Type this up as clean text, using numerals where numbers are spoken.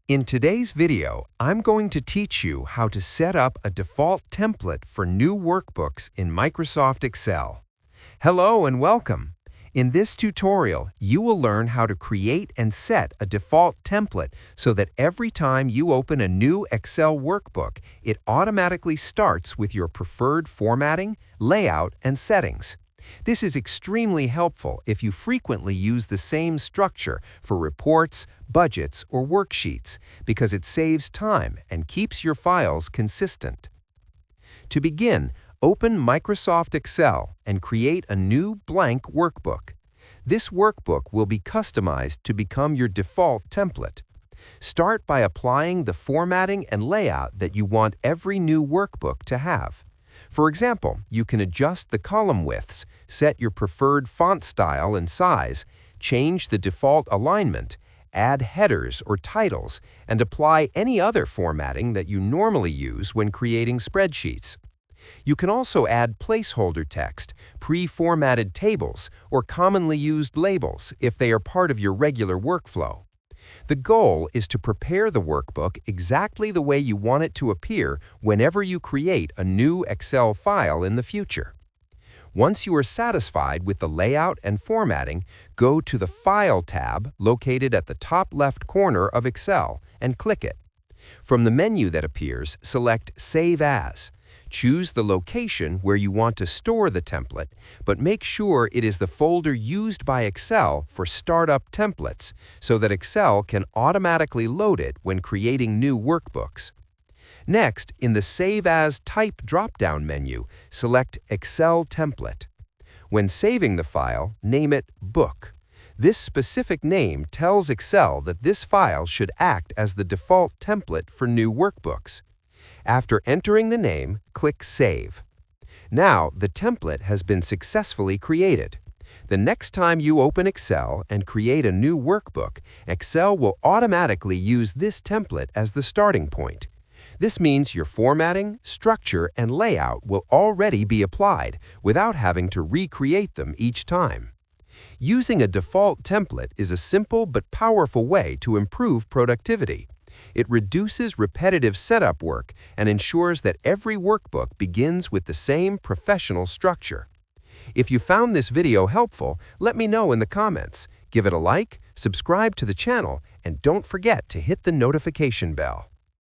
In today's video, I'm going to teach you how to set up a default template for new workbooks in Microsoft Excel. Hello and welcome. In this tutorial, you will learn how to create and set a default template so that every time you open a new Excel workbook, it automatically starts with your preferred formatting, layout, and settings. This is extremely helpful if you frequently use the same structure for reports, budgets, or worksheets because it saves time and keeps your files consistent. To begin, open Microsoft Excel and create a new blank workbook. This workbook will be customized to become your default template. Start by applying the formatting and layout that you want every new workbook to have. For example, you can adjust the column widths, set your preferred font style and size, change the default alignment, add headers or titles, and apply any other formatting that you normally use when creating spreadsheets. You can also add placeholder text, pre-formatted tables, or commonly used labels if they are part of your regular workflow. The goal is to prepare the workbook exactly the way you want it to appear whenever you create a new Excel file in the future. Once you are satisfied with the layout and formatting, go to the File tab located at the top left corner of Excel and click it. From the menu that appears, select Save As. Choose the location where you want to store the template, but make sure it is the folder used by Excel for startup templates so that Excel can automatically load it when creating new workbooks. Next, in the Save As Type drop-down menu, select Excel Template. When saving the file, name it Book. This specific name tells Excel that this file should act as the default template for new workbooks. After entering the name, click Save. Now, the template has been successfully created. The next time you open Excel and create a new workbook, Excel will automatically use this template as the starting point. This means your formatting, structure, and layout will already be applied without having to recreate them each time. Using a default template is a simple but powerful way to improve productivity. It reduces repetitive setup work and ensures that every workbook begins with the same professional structure. If you found this video helpful, let me know in the comments. Give it a like, subscribe to the channel, and don't forget to hit the notification bell.